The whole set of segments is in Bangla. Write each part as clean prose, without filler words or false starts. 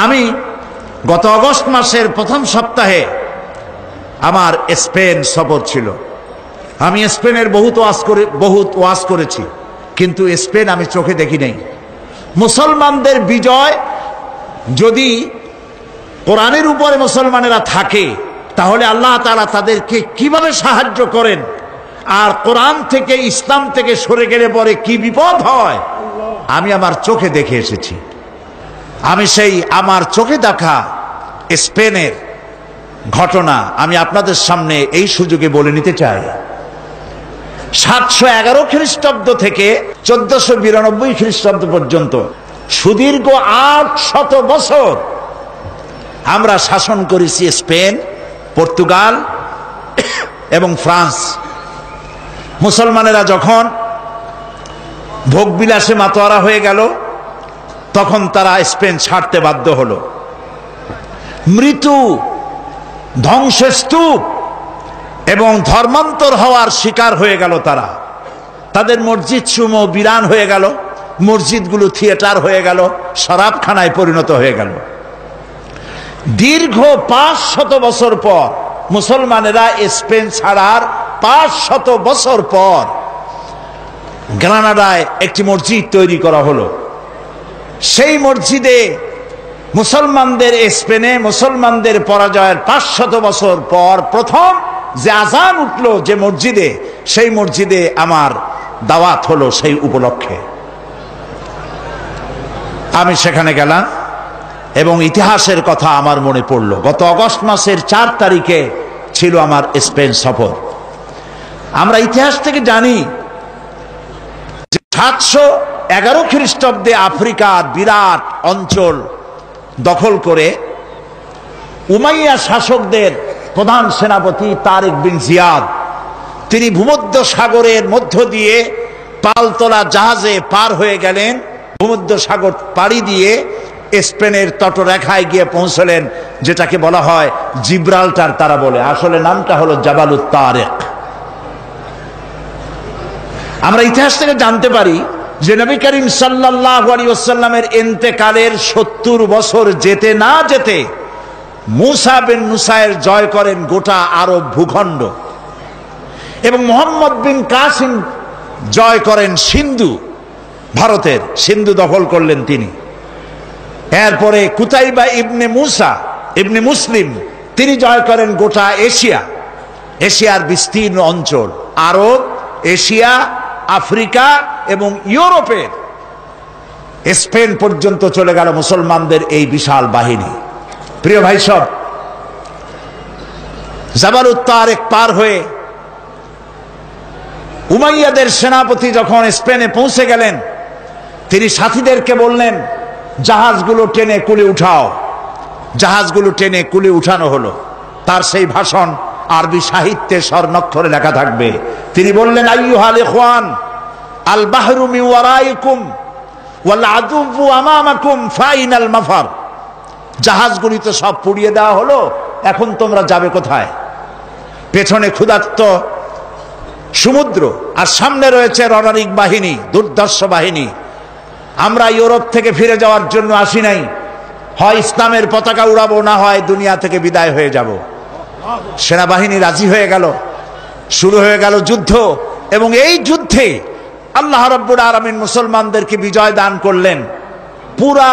আমি গত আগস্ট মাসের প্রথম সপ্তাহে আমার স্পেন সফর ছিল। আমি স্পেনের বহুত ওয়াজ করেছি, কিন্তু স্পেন আমি চোখে দেখি নাই। মুসলমানদের বিজয় যদি কোরআনের উপরে মুসলমানেরা থাকে, তাহলে আল্লাহ তাআলা তাদেরকে কিভাবে সাহায্য করেন, আর কোরআন থেকে ইসলাম থেকে সরে গেলে পরে কি বিপদ হয়, আমি আমার চোখে দেখে এসেছি। আমি সেই আমার চোখে দেখা স্পেনের ঘটনা আমি আপনাদের সামনে এই সুযোগে বলে নিতে চাই। 711 খ্রিস্টাব্দ থেকে 1492 খ্রিস্টাব্দ পর্যন্ত সুদীর্ঘ 800 বছর আমরা শাসন করেছি স্পেন, পর্তুগাল এবং ফ্রান্স। মুসলমানেরা যখন ভোগবিলাসে মাতোয়ারা হয়ে গেল, তখন তারা স্পেন ছাড়তে বাধ্য হলো। মৃত্যু, ধ্বংসস্তূপ এবং ধর্মান্তর হওয়ার শিকার হয়ে গেল তারা। তাদের মসজিদ সমূহ বিরান হয়ে গেল, মসজিদগুলো থিয়েটার হয়ে গেল, শরাবখানায় পরিণত হয়ে গেল। দীর্ঘ 500 বছর পর মুসলমানেরা স্পেন ছাড়ার 500 বছর পর গ্রানাডায় একটি মসজিদ তৈরি করা হলো। সেই মসজিদে মুসলমানদের, স্পেনে মুসলমানদের পরাজয়ের 500 বছর পর প্রথম যে আজান উঠলো যে মসজিদে, সেই মসজিদে আমার দাওয়াত হলো। সেই উপলক্ষে আমি সেখানে গেলাম এবং ইতিহাসের কথা আমার মনে পড়ল। গত আগস্ট মাসের 4 তারিখে ছিল আমার স্পেন সফর। আমরা ইতিহাস থেকে জানি যে 711 খ্রিস্টাব্দে আফ্রিকার বিরাট অঞ্চল দখল করে উমাইয়া শাসকদের প্রধান সেনাপতি তারিক বিন জিয়াদ, তিনি ভূমধ্য সাগরের মধ্য দিয়ে পালতোলা জাহাজে পার হয়ে গেলেন। ভূমধ্য সাগর পাড়ি দিয়ে স্পেনের তটরেখায় গিয়ে পৌঁছলেন, যেটাকে বলা হয় জিব্রাল্টার। তারা বলে আসলে নামটা হলো জাবালুত তারেক। আমরা ইতিহাস থেকে জানতে পারি যে নবী করিম সাল্লাল্লাহু আলাইহি ওয়াসাল্লামের ইন্তেকালের 70 বছর যেতে না যেতে মুসা বিন নুসাইর জয় করেন গোটা আরব ভূখণ্ড, এবং মুহাম্মদ বিন কাসিম জয় করেন সিন্ধু, ভারতের সিন্ধু দখল করলেন তিনি। এরপরে কুতাইবা ইবনে মুসা ইবনে মুসলিম, তিনি জয় করেন গোটা এশিয়া, এশিয়ার বিস্তীর্ণ অঞ্চল, আরব, এশিয়া, আফ্রিকা এবং ইউরোপের স্পেন পর্যন্ত চলে গেল মুসলমানদের এই বিশাল বাহিনী। প্রিয় ভাই সব, জাবালুত তারেক পার হয়ে উমাইয়াদের সেনাপতি যখন স্পেনে পৌঁছে গেলেন, তিনি সাথীদেরকে বললেন জাহাজগুলো টেনে কুলে উঠাও। জাহাজগুলো টেনে কুলে উঠানো হলো। তার সেই ভাষণ আরবি সাহিত্যে স্বর্ণাক্ষরে লেখা থাকবে। তিনি বললেন, আইয়ুহাল ইখওয়ান, আল বাহরু মিন ওয়ারাইকুম ওয়াল আদুবু আমামাকুম ফাইনাল মাফার। জাহাজগুলি তো সব পুড়িয়ে দেওয়া হলো, এখন তোমরা যাবে কোথায়? পেছনে ক্ষুধার্ত সমুদ্র, আর সামনে রয়েছে রণারিক বাহিনী, দুর্ধর্ষ বাহিনী। আমরা ইউরোপ থেকে ফিরে যাওয়ার জন্য আসি নাই, হয় ইসলামের পতাকা উড়াবো, না হয় দুনিয়া থেকে বিদায় হয়ে যাব। সেনাবাহিনী রাজি হয়ে গেল, শুরু হয়ে গেল যুদ্ধ, এবং এই যুদ্ধে আল্লাহ রাব্বুল আলামিন মুসলমানদেরকে বিজয় দান করলেন। পুরা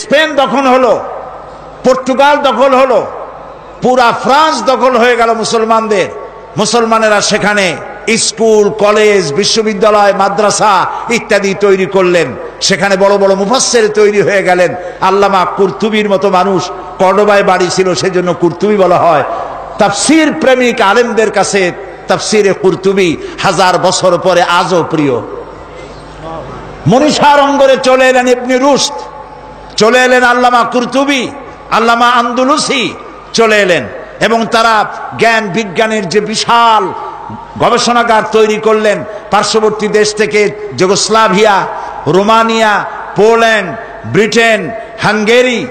স্পেন দখল হলো, পর্তুগাল দখল হলো, পুরা ফ্রান্স দখল হয়ে গেল মুসলমানদের। মুসলমানেরা সেখানে স্কুল, কলেজ, বিশ্ববিদ্যালয়, মাদ্রাসা ইত্যাদি তৈরি করলেন। সেখানে বড় বড় মুফাসসির তৈরি হয়ে গেলেন। আল্লামা কুরতুবীর মতো মানুষ, কর্ডোবায় বাড়ি ছিল, সেজন্য কুরতুবী বলা হয়। তাফসীর প্রেমিক আলেমদের কাছে তাফসীরে কুরতুবী 1000 বছর পরে আজও প্রিয়। মনীষার অঙ্গরে চলে এলেন ইবনে রুশদ, চলে এলেন আল্লামা কুরতুবী, আল্লামা আন্দলুসি চলে এলেন, এবং তারা জ্ঞান বিজ্ঞানের যে বিশাল গবেষণাগার তৈরি করলেন। পার্শ্ববর্তী দেশ থেকে Yugoslavia, Romania, Poland, Britain, Hungary,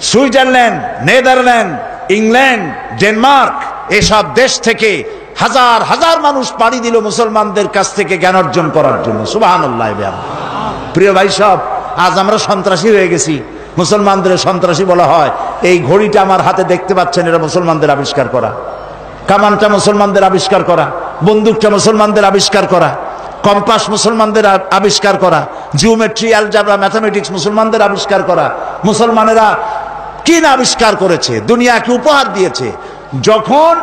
Switzerland, Netherland, England, Denmark, এসব দেশ থেকে হাজার হাজার মানুষ পাড়ি দিল মুসলমানদের কাছ থেকে জ্ঞান অর্জন করার জন্য। সুবহানাল্লাহ। প্রিয় ভাই সব, আজ আমরা সন্ত্রাসী হয়ে গেছি, মুসলমানদের সন্ত্রাসী বলা হয়। এই ঘড়িটা আমার হাতে দেখতে পাচ্ছেন, এটা মুসলমানদের আবিষ্কার করা। কামানটা মুসলমানদের আবিষ্কার করা, বন্দুকটা মুসলমানদের আবিষ্কার করা, কম্পাস মুসলমানদের আবিষ্কার করা, জিওমেট্রি, অ্যালজাবরা, ম্যাথামেটিক্স মুসলমানদের আবিষ্কার করা। মুসলমানেরা কি না আবিষ্কার করেছে, দুনিয়াকে উপহার দিয়েছে। যখন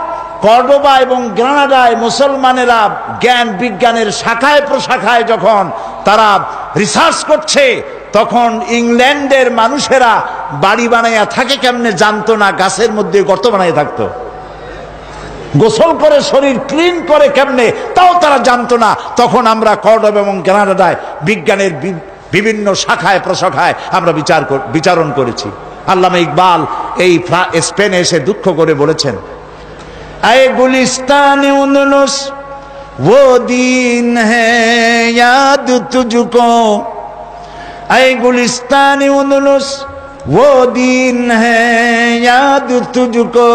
কর্ডোবা এবং গ্রানাডায় মুসলমানেরা জ্ঞান বিজ্ঞানের শাখায় প্রশাখায় যখন তারা রিসার্চ করছে, তখন ইংল্যান্ডের মানুষেরা বাড়ি বানাইয়া থাকে কেমনে জানতো না, গাছের মধ্যে গর্ত বানাইয়া থাকতো। গোসল করে শরীর ক্লিন করে কেমনে তাও তারা জানতো না। তখন আমরা কর্ডোবা এবং গ্রানাডায় বিজ্ঞানের বিভিন্ন শাখায় প্রশাখায় আমরা বিচারণ করেছি। আল্লামা ইকবাল এই স্পেনে এসে দুঃখ করে বলেছেন, আয়ে গুলিস্তানে উন্দুলুস वो दिन है याद तुझको, आए गुलिस्तान उंदुलुस वो दिन है याद तुझको,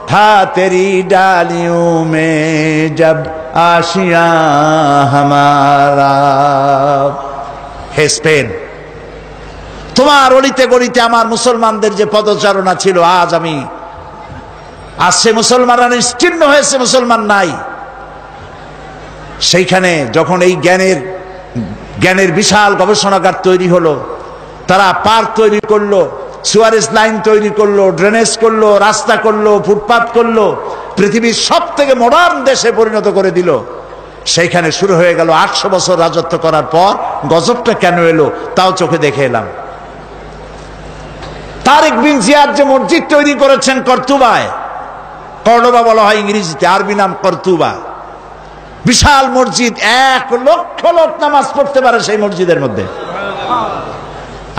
था तेरी डालियों में जब आशिया हमारा। हे स्पेन, তোমার অলিতে গলিতে আমার মুসলমানদের যে পদচারণা ছিল, আজ সে মুসলমানরা নিশ্চিহ্ন হয়েছে, মুসলমান নাই। সেইখানে যখন এই জ্ঞানের বিশাল গবেষণাগার তৈরি হলো, তারা পার্ক তৈরি করলো, সুয়ারেজ লাইন তৈরি করলো, ড্রেনেজ করলো, রাস্তা করলো, ফুটপাথ করলো, পৃথিবীর সব থেকে মডার্ন দেশে পরিণত করে দিল। সেইখানে শুরু হয়ে গেল 800 বছর রাজত্ব করার পর গজবটা কেন এলো তাও চোখে দেখে এলাম। তারেক বিন জিয়াদ যে মসজিদ তৈরি করেছেন কর্তুবায়, কর্ডোবা বলা হয় ইংরেজিতে, আরবি নাম কর্তুবা, বিশাল মসজিদ, 1 লক্ষ লোক নামাজ পড়তে পারে সেই মসজিদের মধ্যে।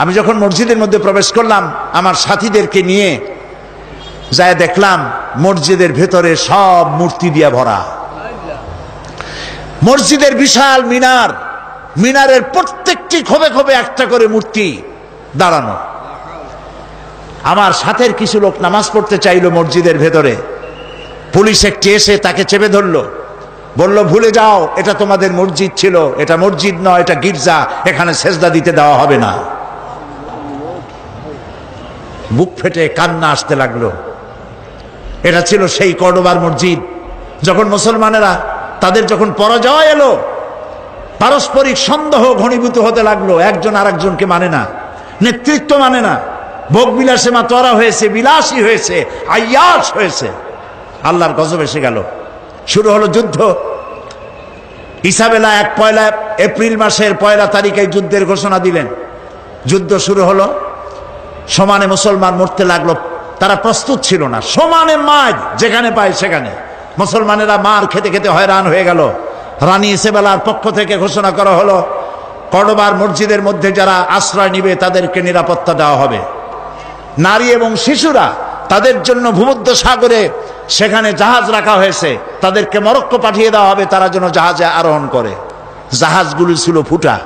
আমি যখন মসজিদের মধ্যে প্রবেশ করলাম আমার সাথীদেরকে নিয়ে, যায় দেখলাম মসজিদের ভেতরে সব মূর্তি দিয়ে ভরা। মসজিদের বিশাল মিনার, মিনারের প্রত্যেকটি খোপে খোপে একটা করে মূর্তি দাঁড়ানো। আমার সাথের কিছু লোক নামাজ পড়তে চাইলো মসজিদের ভেতরে, পুলিশ একটি এসে তাকে চেপে ধরলো, বলল ভুলে যাও, এটা তোমাদের মসজিদ ছিল, এটা মসজিদ নয়, এটা গির্জা, এখানে সেজদা দিতে দেওয়া হবে না। বুক ফেটে কান্না আসতে লাগলো। এটা ছিল সেই কর্ডোবার মসজিদ। যখন মুসলমানেরা তাদের যখন পরাজয় এলো, পারস্পরিক সন্দেহ ঘনীভূত হতে লাগলো, একজন আরেকজনকে মানে না, নেতৃত্ব মানে না, ভোগ বিলাসে মাতোয়ারা হয়েছে, বিলাসী হয়েছে, আইয়াস হয়েছে। আল্লাহর গজব এসে গেল, শুরু হলো যুদ্ধ। ইসাবেলা 1 এপ্রিল মাসের 1 তারিখে যুদ্ধের ঘোষণা দিলেন। যুদ্ধ শুরু হলো, সমানে মুসলমান মরতে লাগলো। তারা প্রস্তুত ছিল না, সমানে মার যেখানে পায় সেখানে। মুসলমানেরা মার খেতে খেতে হয়রান হয়ে গেল। রানী ইসাবেলার পক্ষ থেকে ঘোষণা করা হলো, কর্ডোবার মসজিদের মধ্যে যারা আশ্রয় নিবে তাদেরকে নিরাপত্তা দেওয়া হবে। নারী এবং শিশুরা তাদের জন্য ভূমধ্য সাগরে সেখানে জাহাজ রাখা হয়েছে, তাদেরকে মরক্কো পাঠিয়ে দেওয়া হবে, তারা যেন জাহাজে আরোহণ করে। জাহাজগুলি ছিল ফুটা,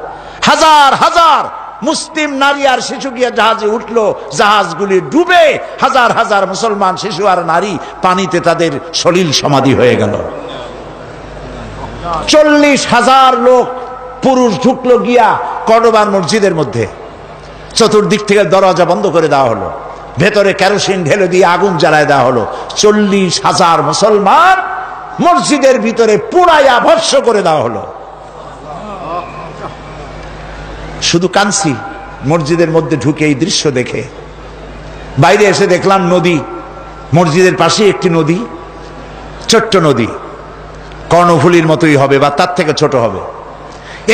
হাজার হাজার মুসলিম নারী আর শিশু গিয়ে জাহাজে উঠলো, জাহাজগুলি ডুবে হাজার হাজার মুসলমান শিশু আর নারী পানিতে তাদের সলিল সমাধি হয়ে গেল। 40,000 লোক পুরুষ ঢুকলো গিয়া কর্ডোবার মসজিদের মধ্যে। চতুর্দিক থেকে দরজা বন্ধ করে দেওয়া হলো, ভেতরে কেরোসিন ঢেলে দিয়ে আগুন জ্বালায় দেওয়া হলো। 40,000 মুসলমান মসজিদের ভিতরে পুড়াইয়া ভস্ম করে দেওয়া হলো। শুধু কাঁদছি মসজিদের মধ্যে ঢুকে এই দৃশ্য দেখে। বাইরে এসে দেখলাম নদী, মসজিদের পাশে একটি নদী, ছোট্ট নদী, কর্ণফুলীর মতোই হবে বা তার থেকে ছোট হবে।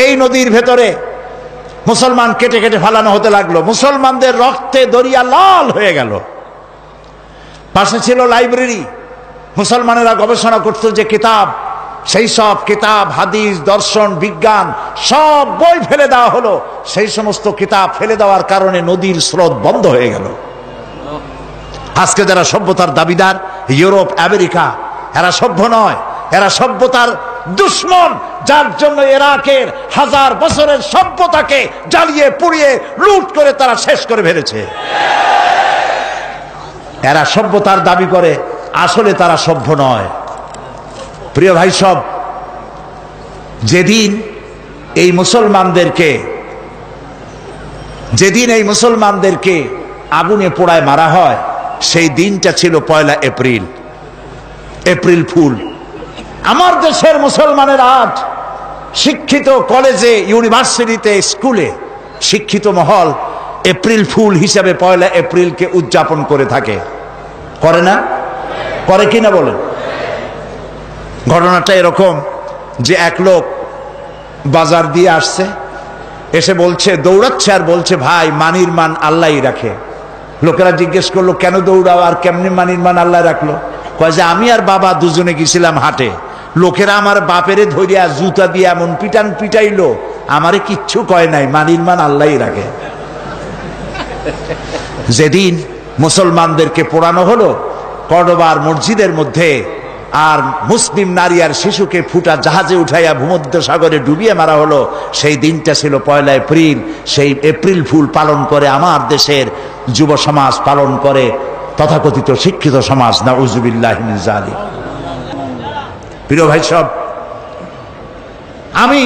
এই নদীর ভেতরে মুসলমান কেটে কেটে ফালানো হতে লাগলো, মুসলমানদের রক্তে দরিয়া লাল হয়ে গেল। পাশে ছিল লাইব্রেরি, মুসলমানেরা গবেষণা করত যে কিতাব, সেই সব কিতাব, হাদিস, দর্শন, বিজ্ঞান সব বই ফেলে দেওয়া হলো। সেই সমস্ত কিতাব ফেলে দেওয়ার কারণে নদীর স্রোত বন্ধ হয়ে গেল। আজকে যারা সভ্যতার দাবিদার, ইউরোপ, আমেরিকা, এরা সভ্য নয়, এরা সভ্যতার দুশ্মন, যার জন্য ইরাকের 1000 বছরের সভ্যতাকে জ্বালিয়ে পুড়িয়ে লুট করে তারা শেষ করে ফেলেছে। এরা সভ্যতার দাবি করে, আসলে তারা সভ্য নয়। প্রিয় ভাই সব, যেদিন এই মুসলমানদেরকে যেদিন এই মুসলমানদেরকে আগুনে পোড়ায় মারা হয় সেই দিনটা ছিল 1 এপ্রিল, এপ্রিল ফুল। আমার দেশের মুসলমানের আজ শিক্ষিত কলেজে, ইউনিভার্সিটিতে, স্কুলে শিক্ষিত মহল এপ্রিল ফুল হিসাবে 1 এপ্রিলকে উদযাপন করে থাকে। করে না? করে কিনা বলেন? ঘটনাটা এরকম যে এক লোক বাজার দিয়ে আসছে, এসে বলছে, দৌড়াচ্ছে আর বলছে, ভাই মানির মান আল্লাহই রাখে। লোকেরা জিজ্ঞেস করলো, কেন দৌড়াও আর কেমনি মানির মান আল্লাহ রাখলো? কয় যে আমি আর বাবা দুজনে গেছিলাম হাটে, লোকেরা আমার বাপেরে ধরিয়া জুতা দিয়ে এমন পিটান পিটাইলো, আমারে কিচ্ছু কয় নাই, মানির মান আল্লাহই রাখে। যেদিন মুসলমানদেরকে পোড়ানো হলো কর্ডোবার মসজিদের মধ্যে, আর মুসলিম নারী আর শিশুকে ফুটা জাহাজে উঠাইয়া ভূমধ্য সাগরে ডুবিয়ে মারা হলো, সেই দিনটা ছিল 1 এপ্রিল। সেই এপ্রিল ফুল পালন করে আমার দেশের যুব সমাজ, পালন করে তথাকথিত শিক্ষিত সমাজ। নাউযুবিল্লাহি মিন যালিক। প্রিয় ভাই সব, আমি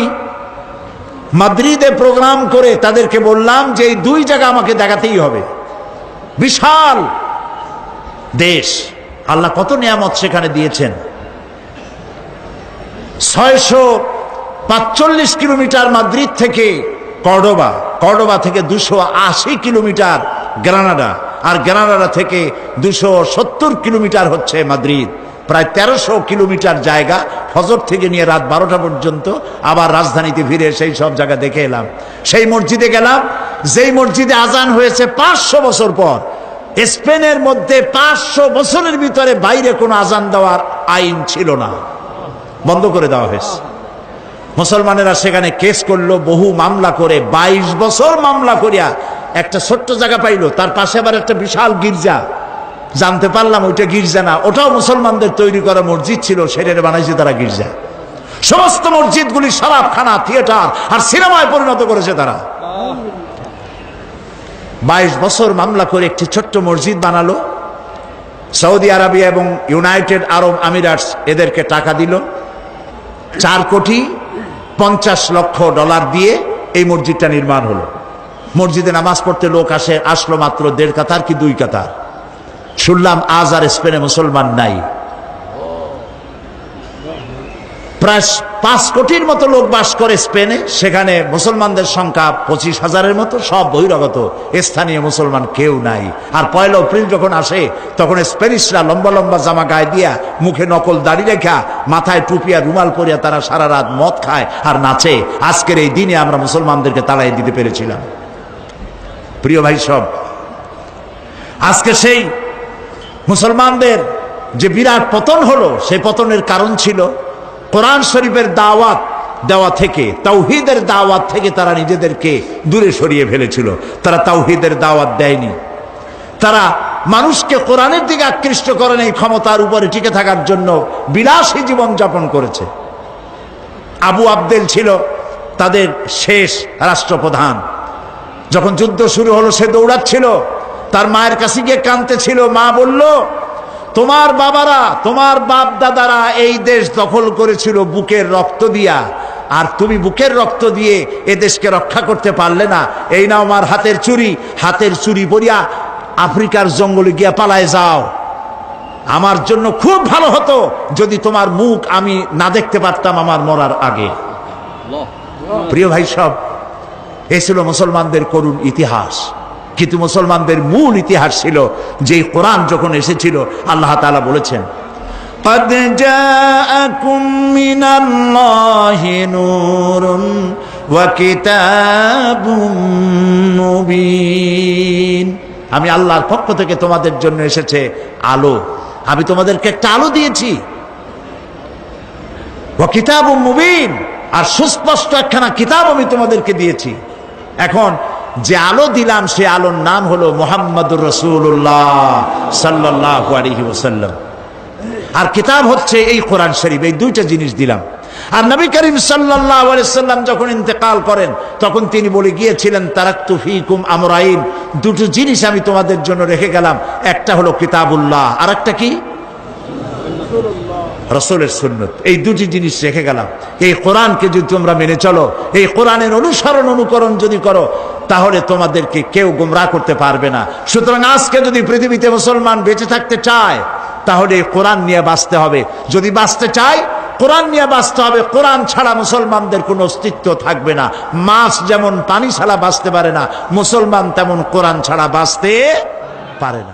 মাদ্রিদে প্রোগ্রাম করে তাদেরকে বললাম যে এই 2 জায়গা আমাকে দেখাতেই হবে। বিশাল দেশ, আল্লাহ কত নিয়ামত সেখানে দিয়েছেন। 645 কিলোমিটার মাদ্রিদ থেকে কর্ডোবা, কর্ডোবা থেকে 280 কিলোমিটার গ্রানাডা, আর গ্রানাডা থেকে 270 কিলোমিটার হচ্ছে মাদ্রিদ। প্রায় 1300 কিলোমিটার জায়গা, ফজর থেকে নিয়ে রাত 12টা পর্যন্ত। আবার রাজধানীতে ফিরে সেই সব জায়গা দেখে এলাম। সেই মসজিদে গেলাম যেই মসজিদে আজান হয়েছে 500 বছর পর। স্পেনের মধ্যে 500 বছরের ভিতরে বাইরে কোনো আজান দেওয়ার আইন ছিল না, বন্ধ করে দেওয়া হয়েছে। মুসলমানেরা সেখানে কেস করলো, বহু মামলা করে, 22 বছর মামলা করিয়া একটা ছোট্ট জায়গা পাইলো। তার পাশে আবার একটা বিশাল গির্জা, জানতে পারলাম ওইটা গির্জা না, ওটাও মুসলমানদের তৈরি করা মসজিদ ছিল, সেটারে বানাইছে তারা গির্জা। সমস্ত মসজিদগুলি শরাবখানা, থিয়েটার আর সিনেমায় পরিণত করেছে তারা। 22 বছর মামলা করে একটি ছোট্ট মসজিদ বানালো। সৌদি আরবিয়া এবং ইউনাইটেড আরব আমিরাটস এদেরকে টাকা দিল। 4,50,00,000 ডলার দিয়ে এই মসজিদটা নির্মাণ হলো। মসজিদে নামাজ পড়তে লোক আসলো মাত্র 1.5 কাতার কি 2 কাতার। শুনলাম আজ আর স্পেনে মুসলমান নাই। প্রায় 5 কোটির মতো লোক বাস করে স্পেনে। সেখানে মুসলমানদের সংখ্যা 25,000-এর মতো, সব বহিরাগত, স্থানীয় মুসলমান কেউ নাই। আর 1 এপ্রিল যখন আসে তখন স্প্যানিশরা লম্বা লম্বা জামা গায়ে দিয়া, মুখে নকল দাড়ি রেখা, মাথায় টুপিয়া রুমাল পরিয়া তারা সারা রাত মদ খায় আর নাচে। আজকের এই দিনে আমরা মুসলমানদেরকে তাড়াই দিতে পেরেছিলাম। প্রিয় ভাই সব, আজকে সেই মুসলমানদের যে বিরাট পতন হলো, সেই পতনের কারণ ছিল কোরআন শরীফের দাওয়াত দেওয়া থেকে, তাওহীদের দাওয়াত থেকে তারা নিজেদেরকে দূরে সরিয়ে ফেলেছিল। তারা তাওহীদের দাওয়াত দেয়নি, তারা মানুষকে কোরআনের দিকে আকৃষ্ট করেন। এই ক্ষমতার উপরে টিকে থাকার জন্য বিলাসী জীবন যাপন করেছে। আবু আবদেল ছিল তাদের শেষ রাষ্ট্রপ্রধান। যখন যুদ্ধ শুরু হলো সে দৌড়াচ্ছিল, তার মায়ের কাছে গিয়ে কাঁদতেছিল। মা বলল, তোমার বাবারা, তোমার বাপ দাদারা এই দেশ দখল করেছিল বুকের রক্ত দিয়া, আর তুমি বুকের রক্ত দিয়ে এ দেশকে রক্ষা করতে পারলে না। এই নাও আমার হাতের চুড়ি, হাতের চুড়ি পরিয়া আফ্রিকার জঙ্গলে গিয়া পালায় যাও। আমার জন্য খুব ভালো হতো যদি তোমার মুখ আমি না দেখতে পারতাম আমার মরার আগে। প্রিয় ভাই সব, এ ছিল মুসলমানদের করুণ ইতিহাস। কিন্তু মুসলমানদের মূল ইতিহাস ছিল যে কোরআন যখন এসেছিল, আল্লাহ তাআলা বলেছেন, قد جاءكم من الله نور وكتاب مبين। আমি আল্লাহর পক্ষ থেকে তোমাদের জন্য এসেছে আলো। আমি তোমাদেরকে একটা আলো দিয়েছি, ওয়া কিতাবুম মুবিন, আর সুস্পষ্ট একখানা কিতাব আমি তোমাদেরকে দিয়েছি। এখন যে আলো দিলাম সে আলোর নাম হলো মুহাম্মদুর রাসূলুল্লাহ সাল্লাল্লাহু আলাইহি ওয়াসাল্লাম, আর কিতাব হচ্ছে এই কোরআন শরীফ। এই 2টা জিনিস দিলাম। আর নবী করিম সাল্লাল্লাহু আলাইহি ওয়াসাল্লাম যখন ইন্তেকাল করেন তখন তিনি বলে গিয়েছিলেন, তারাকতু ফীকুম আমরাইন, 2টো জিনিস আমি তোমাদের জন্য রেখে গেলাম। একটা হলো কিতাবুল্লাহ, আর একটা কি? রাসূলের সুন্নাত। এই 2টি জিনিস রেখে গেলাম। এই কোরআনকে যদি তোমরা মেনে চলো, এই কোরআনের অনুসরণ অনুকরণ যদি করো, তাহলে তোমাদেরকে কেউ গোমরাহ করতে পারবে না। সুতরাং আজকে যদি পৃথিবীতে মুসলমান বেঁচে থাকতে চায় তাহলে কোরআন নিয়ে বাঁচতে হবে। যদি বাঁচতে চায় কোরআন নিয়ে বাঁচতে হবে। কোরআন ছাড়া মুসলমানদের কোনো অস্তিত্ব থাকবে না। মাছ যেমন পানি ছাড়া বাঁচতে পারে না, মুসলমান তেমন কোরআন ছাড়া বাঁচতে পারে না।